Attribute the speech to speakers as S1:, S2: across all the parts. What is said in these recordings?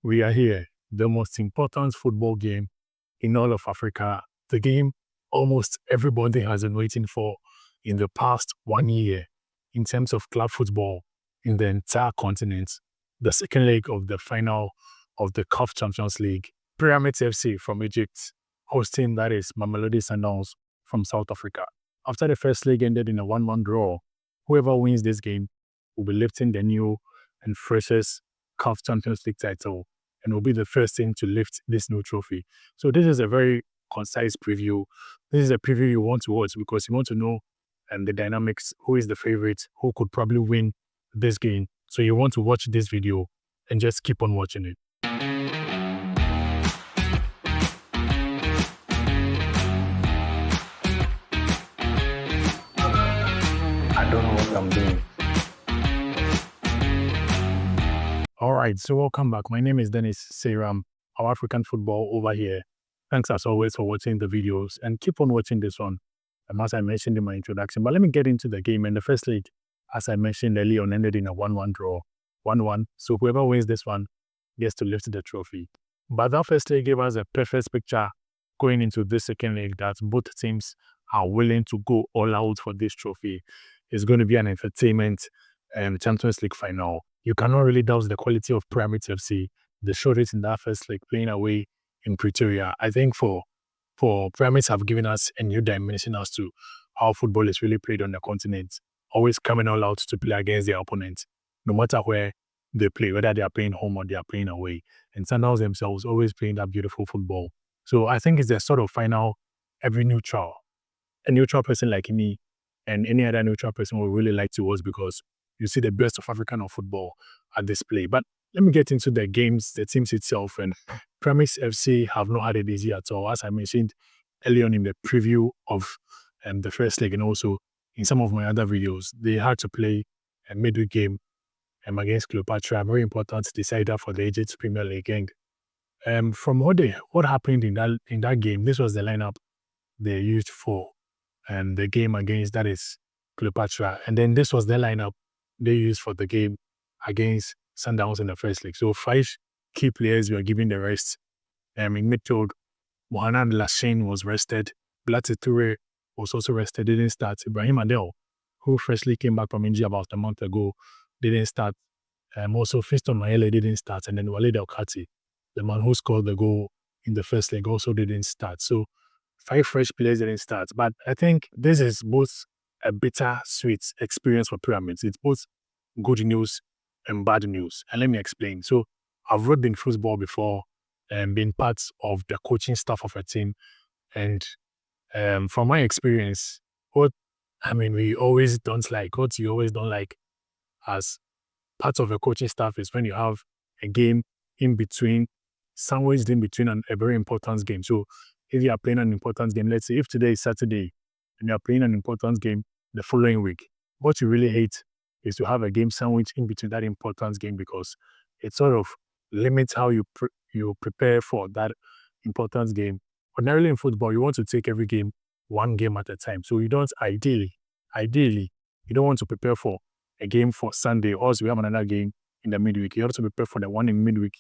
S1: We are here, the most important football game in all of Africa, the game almost everybody has been waiting for in the past 1 year in terms of club football in the entire continent. The second leg of the final of the CAF Champions League, Pyramids FC from Egypt hosting that is Mamelodi Sundowns from South Africa. After the first leg ended in a 1-1 draw, whoever wins this game will be lifting the new and freshest CAF Champions League title and will be the first team to lift this new trophy. So this is a very concise preview. This is a preview you want to watch because you want to know the dynamics, who is the favorite, who could probably win this game. So you want to watch this video and just keep on watching it. I don't know what I'm doing. All right, so welcome back. My name is Dennis Seyram, our African football over here. Thanks as always for watching the videos and keep on watching this one, as I mentioned in my introduction. But let me get into the game. And the first leg, as I mentioned earlier on, ended in a 1-1 draw, 1-1. So whoever wins this one gets to lift the trophy. But that first leg gave us a perfect picture going into this second leg that both teams are willing to go all out for this trophy. It's going to be an entertainment Champions League final. You cannot really doubt the quality of Pyramids FC. They showed it in that first leg, playing away in Pretoria. I think for Pyramids have given us a new dimension as to how football is really played on the continent. Always coming all out to play against their opponent, no matter where they play, whether they are playing home or they are playing away. And Sundowns themselves always playing that beautiful football. So I think it's the sort of final every a neutral person like me and any other neutral person will really like to watch because you see the best of African football at display. But let me get into the games, the teams itself. And Pyramids FC have not had it easy at all. As I mentioned earlier on in the preview of the first leg and also in some of my other videos, they had to play a midweek game against Cleopatra, a very important decider for the Egypt Premier League. And from what happened in that game, this was the lineup they used for the game against, that is, Cleopatra. And then this was the lineup they used for the game against Sundowns in the first leg. So 5 key players were given the rest. In midfield, Mohamed Lashain was rested. Blati Toure was also rested, didn't start. Ibrahim Adel, who freshly came back from injury about a month ago, didn't start. Also, Fiston Mayele didn't start. And then Walid El-Khati, the man who scored the goal in the first leg, also didn't start. So 5 fresh players didn't start. But I think this is both a bitter-sweet experience for Pyramids. It's both good news and bad news. And let me explain. So I've worked in football before and been part of the coaching staff of a team. And from my experience, what you always don't like as part of a coaching staff is when you have a game in between, sandwiched in between a very important game. So if you are playing an important game, let's say if today is Saturday and you are playing an important game the following week, what you really hate is to have a game sandwich in between that important game because it sort of limits how you prepare for that important game. Ordinarily in football, you want to take every game one game at a time. So you don't ideally, you don't want to prepare for a game for Sunday, or else we have another game in the midweek. You also prepare for the one in midweek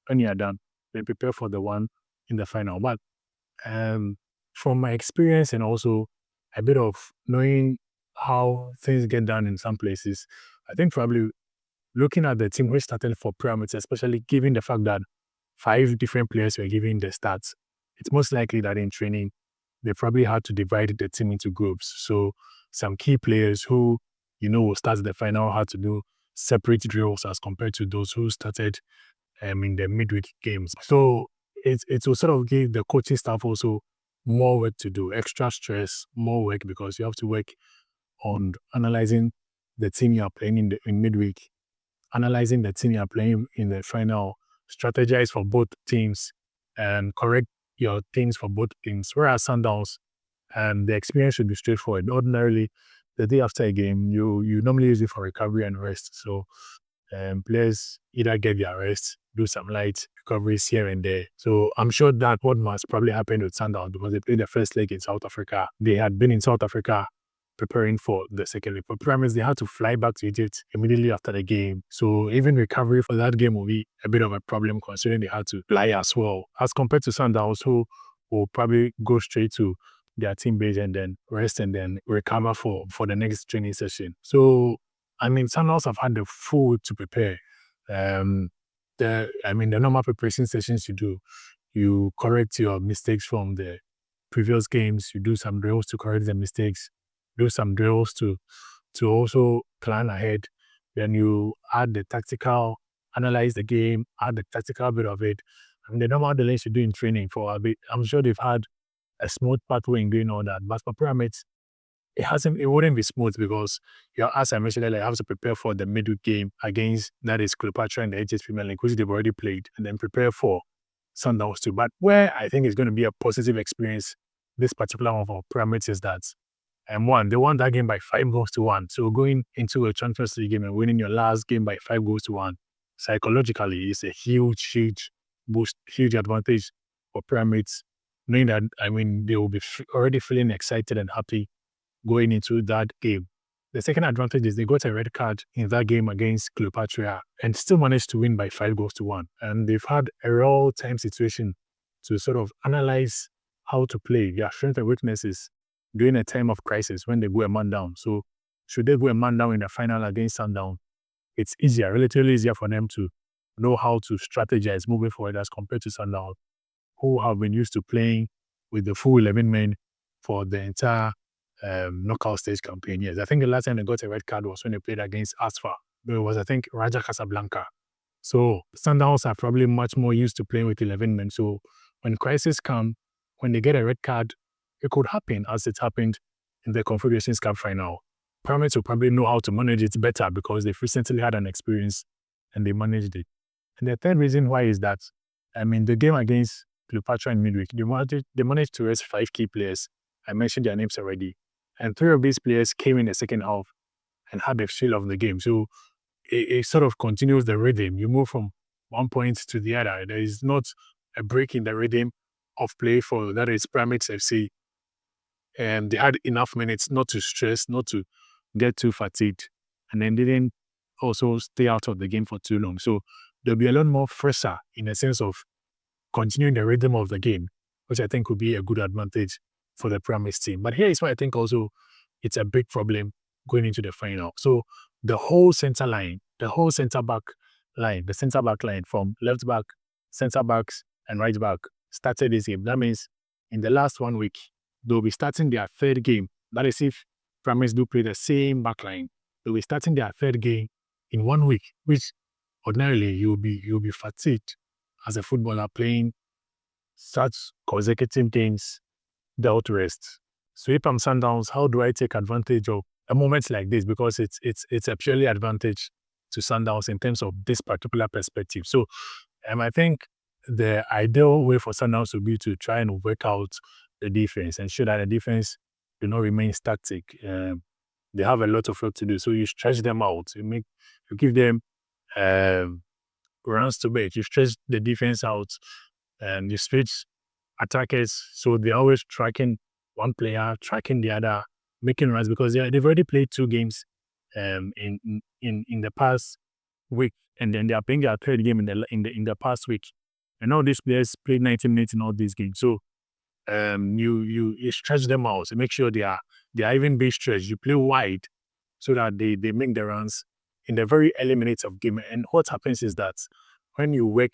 S1: when you are done, then prepare for the one in the final. But from my experience and also a bit of knowing how things get done in some places, I think probably looking at the team which started for Pyramids, especially given the fact that 5 different players were given the starts, it's most likely that in training, they probably had to divide the team into groups. So some key players who, will start the final had to do separate drills as compared to those who started in the midweek games. So it will sort of give the coaching staff also more work to do, extra stress, more work because you have to work on analyzing the team you are playing in midweek, analyzing the team you are playing in the final, strategize for both teams, and correct your things for both teams. Whereas Sundowns, the experience should be straightforward. Ordinarily, the day after a game, you normally use it for recovery and rest. So players either get their rest, do some light recoveries here and there. So I'm sure that what must probably happen with Sundowns because they played the first leg in South Africa. They had been in South Africa preparing for the second leg. For Pyramids, they had to fly back to Egypt immediately after the game. So even recovery for that game will be a bit of a problem considering they had to fly as well. As compared to Sundowns, who will probably go straight to their team base and then rest and then recover for the next training session. So, I mean, Sundowns have had the full week to prepare. The normal preparation sessions you do, you correct your mistakes from the previous games, you do some drills to correct the mistakes, do some drills to also plan ahead. Then you add the tactical, analyze the game, add the tactical bit of it. I mean, the normal delays you do in training for a bit. I'm sure they've had a smooth pathway in doing all that. But for Pyramids, it wouldn't be smooth because as I mentioned earlier, you have to prepare for the midweek game against that is Cleopatra and the HS Premier League, which they've already played, and then prepare for Sundowns too. But where I think it's going to be a positive experience, this particular one for Pyramids is that they won that game by 5-1. So going into a Champions League game and winning your last game by 5-1, psychologically, is a huge boost, huge advantage for Pyramids, knowing that, I mean, they will be already feeling excited and happy going into that game. The second advantage is they got a red card in that game against Cleopatra and still managed to win by 5-1. And they've had a real-time situation to sort of analyze how to play, their strengths and weaknesses during a time of crisis when they go a man down. So should they go a man down in the final against Sundown, it's easier, relatively easier for them to know how to strategize moving forward as compared to Sundown, who have been used to playing with the full 11 men for the entire knockout stage campaign. Yes, I think the last time they got a red card was when they played against Asfa. It was, I think, Raja Casablanca. So Sundowns are probably much more used to playing with 11 men. So when crisis come, when they get a red card, it could happen as it happened in the Confederations Cup final. Pyramids will probably know how to manage it better because they've recently had an experience and they managed it. And the third reason why is that, I mean, the game against Cleopatra in midweek, they managed to rest 5 key players. I mentioned their names already. And 3 of these players came in the second half and had the feel of the game. So it sort of continues the rhythm. You move from one point to the other. There is not a break in the rhythm of play for that is Pyramids FC. And they had enough minutes not to stress, not to get too fatigued, and then didn't also stay out of the game for too long. So there'll be a lot more fresher in the sense of continuing the rhythm of the game, which I think would be a good advantage for the Pyramids team. But here is why I think also it's a big problem going into the final. So the whole center line, the whole center back line, the center back line from left back, center backs, and right back started this game. That means in the last 1 week, they'll be starting their third game. That is if Pyramids do play the same back line. They'll be starting their third game in 1 week, which ordinarily you'll be fatigued as a footballer playing such consecutive games without rest. So if I'm Sundowns, how do I take advantage of a moment like this? Because it's a purely advantage to Sundowns in terms of this particular perspective. So I think the ideal way for Sundowns would be to try and work out the defense, ensure that the defense do not remain static. They have a lot of work to do. So you stretch them out. You give them runs to bait. You stretch the defense out and you switch attackers. So they're always tracking one player, tracking the other, making runs because they've already played 2 games in the past week, and then they are playing their third game in the past week. And all these players played 90 minutes in all these games. So you stretch them out. So make sure they are even being stretched. You play wide so that they make the runs in the very early minutes of game. And what happens is that when you work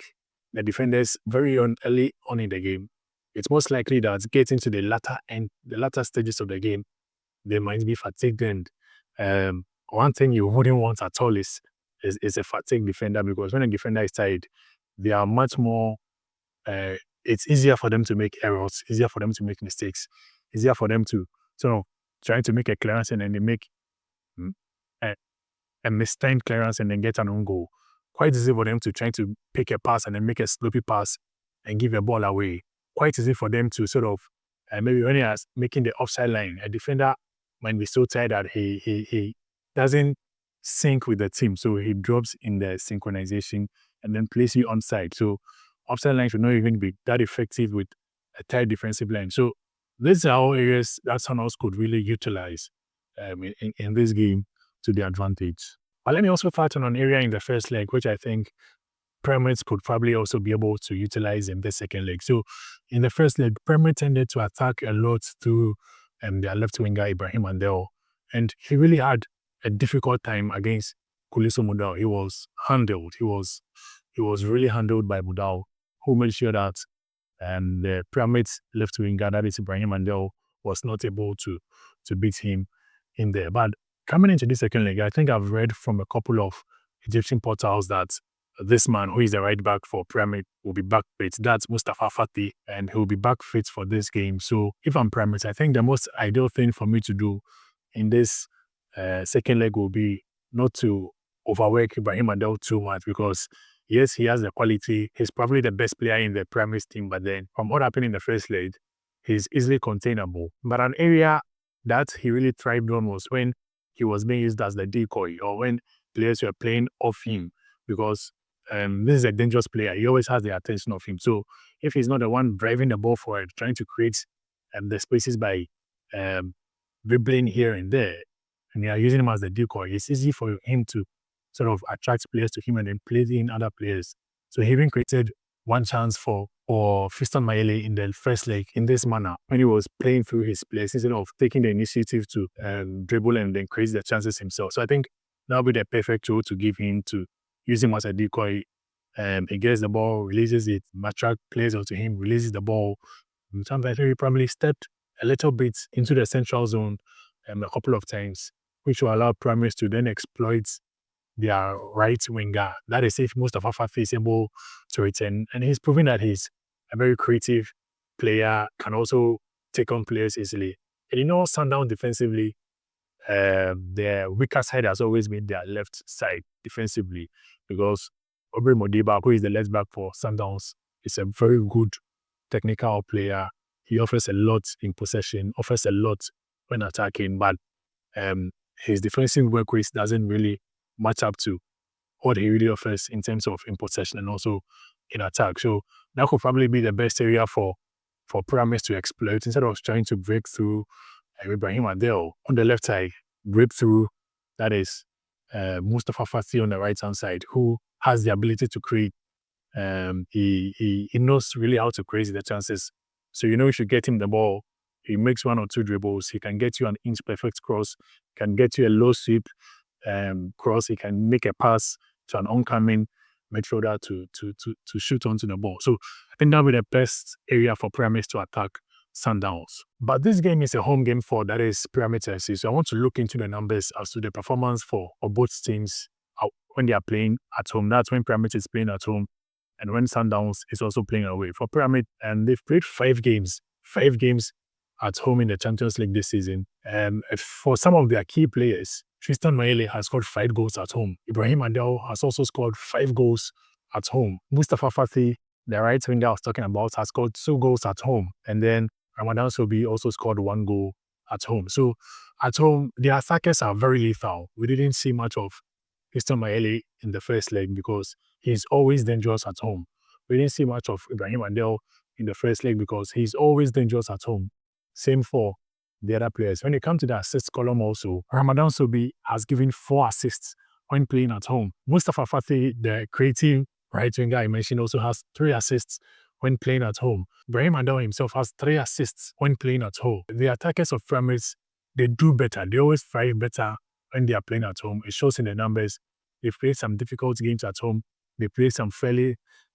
S1: the defenders very early on in the game, it's most likely that getting to the latter stages of the game, they might be fatigued. And one thing you wouldn't want at all is a fatigued defender, because when a defender is tired, they are much more. It's easier for them to make errors, easier for them to make mistakes, easier for them to trying to make a clearance and then they make a mistimed clearance and then get an own goal. Quite easy for them to try to pick a pass and then make a sloppy pass and give a ball away. Quite easy for them to maybe when he is making the offside line, a defender might be so tired that he doesn't sync with the team. So he drops in the synchronization and then plays you onside. So offside line should not even be that effective with a tight defensive line. So these are all areas that Sundowns could really utilize in this game to their advantage. But let me also touch on an area in the first leg, which I think Pyramids could probably also be able to utilize in the second leg. So in the first leg, Pyramid tended to attack a lot through their left winger, Ibrahim Andel. And he really had a difficult time against Kuliso Mudau. He was handled. He was really handled by Mudau, who made sure that the Pyramids left winger, that is Ibrahim Andel, was not able to beat him in there. But coming into the second leg, I think I've read from a couple of Egyptian portals that this man, who is the right back for Pyramid, will be back fit. That's Mustafa Fati, and he'll be back fit for this game. So if I'm Pyramid, I think the most ideal thing for me to do in this second leg will be not to overwork Ibrahim Adel too much, because yes, he has the quality. He's probably the best player in the Pyramid team, but then from what happened in the first leg, he's easily containable. But an area that he really thrived on was when he was being used as the decoy, or when players were playing off him, because this is a dangerous player. He always has the attention of him. So if he's not the one driving the ball forward, trying to create the spaces by dribbling here and there, and they are using him as the decoy, it's easy for him to sort of attract players to him and then play in other players. So he even created one chance for Fiston Mayele in the first leg in this manner, when he was playing through his players instead of taking the initiative to dribble and then create the chances himself. So I think that would be the perfect role to give him, to use him as a decoy. He gets the ball, releases it, attract players onto him, releases the ball. Sometimes he probably stepped a little bit into the central zone a couple of times, which will allow Pyramids to then exploit their right winger. That is, if Mustafa Fafi is able to return. And he's proven that he's a very creative player, can also take on players easily. And Sundown defensively, their weaker side has always been their left side defensively, because Aubrey Modiba, who is the left back for Sundowns, is a very good technical player. He offers a lot in possession, offers a lot when attacking, but his defensive work rate doesn't really match up to what he really offers in terms of in possession and also in attack. So that could probably be the best area for Pyramids to exploit, instead of trying to break through Ibrahim Adel on the left side, break through, that is Mustafa Fati on the right hand side, who has the ability to create. He knows really how to create the chances. So if you get him the ball, he makes one or two dribbles, he can get you an inch perfect cross, can get you a low sweep cross, he can make a pass to an oncoming midfielder to shoot onto the ball. So I think that would be the best area for Pyramids to attack Sundowns. But this game is a home game for, that is, Pyramid FC. So I want to look into the numbers as to the performance for both teams when they are playing at home. That's when Pyramid is playing at home, and when Sundowns is also playing away. For Pyramid, and they've played 5 games at home in the Champions League this season. And for some of their key players, Tristan Mayele has scored 5 goals at home. Ibrahim Adel has also scored 5 goals at home. Mustafa Fati, the right winger I was talking about, has scored 2 goals at home. And then Ramadan Sobi also scored 1 goal at home. So at home, the attackers are very lethal. We didn't see much of Tristan Mayele in the first leg because he's always dangerous at home. We didn't see much of Ibrahim Adel in the first leg because he's always dangerous at home. Same for the other players. When it comes to the assist column also, Ramadan Sobi has given 4 assists when playing at home. Mustafa Fati, the creative right winger I mentioned, also has 3 assists when playing at home. Ibrahim Adel himself has 3 assists when playing at home. The attackers of Pyramids, they do better. They always thrive better when they are playing at home. It shows in the numbers. They've played some difficult games at home. They play some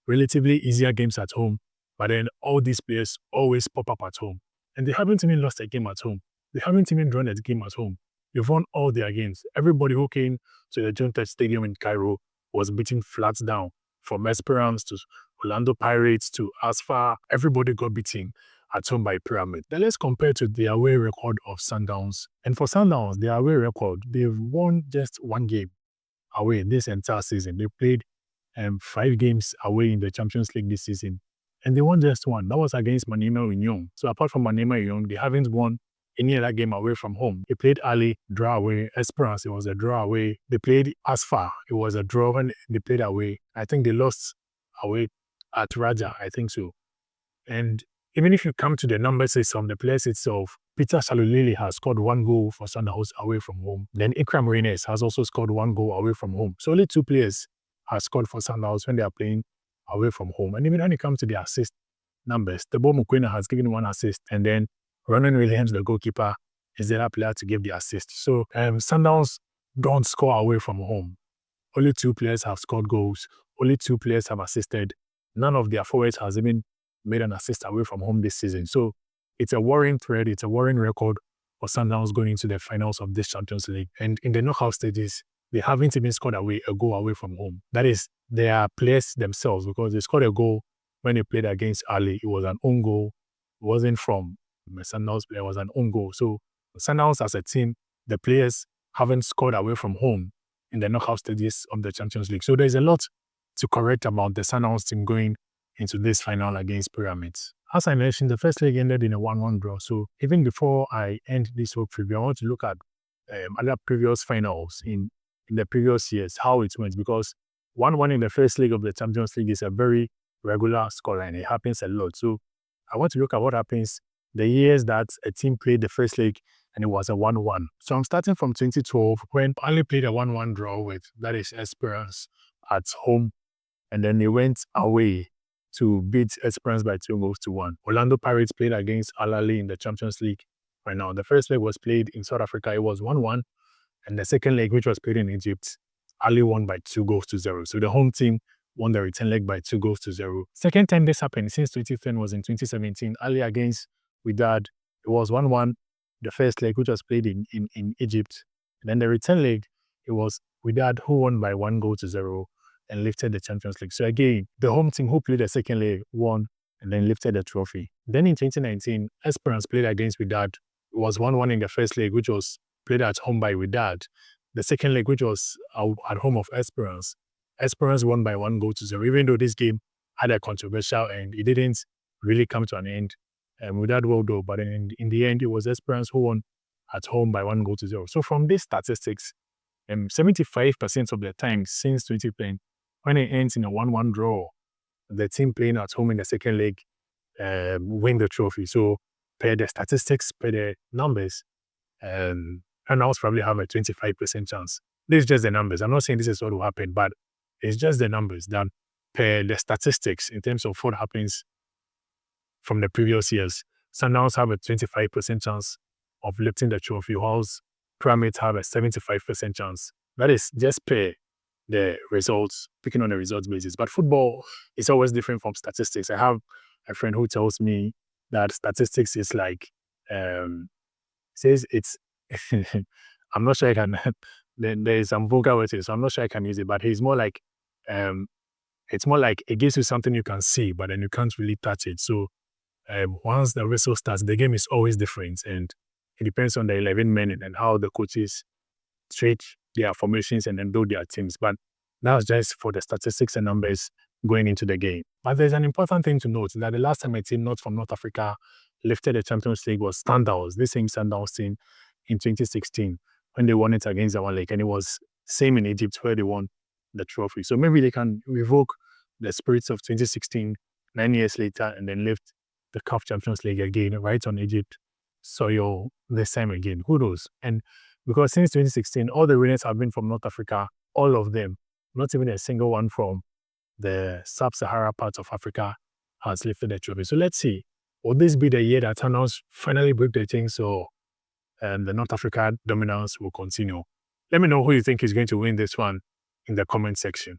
S1: relatively easier games at home. But then all these players always pop up at home. And they haven't even lost a game at home. They haven't even drawn a game at home. They've won all their games. Everybody who came to the John Tech Stadium in Cairo was beaten flat down. From Esperance to Orlando Pirates to Asfa, everybody got beaten at home by Pyramid. Then let's compare to the away record of Sundowns. And for Sundowns, their away record, they've won just 1 game away this entire season. They played 5 games away in the Champions League this season, and they won just 1. That was against Maniema Union. So apart from Maniema Union, they haven't won any other game away from home. They played Ali, draw away. Esperance, it was a draw away. They played Asfa, it was a draw when they played away. I think they lost away at Raja, I think so. And even if you come to the numbers itself, the players itself, Peter Shalulili has scored 1 goal for Sundowns away from home. Then Ikram Reines has also scored 1 goal away from home. So only 2 players have scored for Sundowns when they are playing away from home. And even when it comes to the assist numbers, Tebo Mukwena has given 1 assist, and then Ronan Williams, the goalkeeper, is the other player to give the assist. So Sundowns don't score away from home. Only 2 players have scored goals. Only 2 players have assisted. None of their forwards has even made an assist away from home this season. So it's a worrying thread. It's a worrying record for Sundowns going into the finals of this Champions League. And in the knockout stages, they haven't even scored a goal away from home. That is, they are players themselves, because they scored a goal when they played against Ali. It was an own goal. It wasn't from Sundowns player. It was an own goal. So Sundowns as a team, the players haven't scored away from home in the knockout stages of the Champions League. So there's a lot to correct about the Sundowns team going into this final against Pyramids. As I mentioned, the first leg ended in a 1-1 draw. So even before I end this whole preview, I want to look at other previous finals in the previous years, how it went, because 1-1 in the first leg of the Champions League is a very regular scoreline. It happens a lot. So I want to look at what happens the years that a team played the first leg and it was a 1-1. So I'm starting from 2012, when Ali played a 1-1 draw with, that is, Esperance at home, and then they went away to beat Esperance by 2-1. Orlando Pirates played against Al Ahly in the Champions League right now. The first leg was played in South Africa. It was 1-1. And the second leg, which was played in Egypt, Ali won by 2-0. So the home team won the return leg by 2-0. Second time this happened since 2010 was in 2017. Ali against Wydad. It was 1-1. The first leg, which was played in Egypt. And then the return leg, it was Wydad who won by 1-0 and lifted the Champions League. So again, the home team who played the second leg won and then lifted the trophy. Then in 2019, Esperance played against Wydad. It was 1-1 in the first leg, which was played at home by Wydad. The second leg, which was at home of Esperance, Esperance won by 1-0, even though this game had a controversial end. It didn't really come to an end. Wydad well though, but in the end, it was Esperance who won at home by 1-0. So from these statistics, 75% of the time since 2010, when it ends in a 1-1 draw, the team playing at home in the second leg win the trophy. So per the statistics, per the numbers, Sundowns probably have a 25% chance. This is just the numbers. I'm not saying this is what will happen, but it's just the numbers that per the statistics in terms of what happens from the previous years. Sundowns have a 25% chance of lifting the trophy, whilst Pyramids have a 75% chance. That is just per the results, picking on the results basis. But football is always different from statistics. I have a friend who tells me that statistics is like, says it's, I'm not sure I can, there is some vulgar with it, so I'm not sure I can use it, but he's more like, it's more like it gives you something you can see, but then you can't really touch it. So once the whistle starts, the game is always different, and it depends on the 11 men and how the coaches treat their formations and then build their teams. But that's just for the statistics and numbers going into the game. But there's an important thing to note, that the last time a team not from North Africa lifted the Champions League was Sundowns, this same Sundowns team in 2016, when they won it against Zamalek, and it was same in Egypt where they won the trophy. So maybe they can revoke the spirits of 2016 9 years later and then lift the CAF Champions League again right on Egypt soil this time again. Who knows? And because since 2016, all the winners have been from North Africa, all of them, not even a single one from the sub-Sahara part of Africa has lifted the trophy. So let's see, will this be the year that Sundowns finally break the thing, so the North Africa dominance will continue? Let me know who you think is going to win this one in the comment section.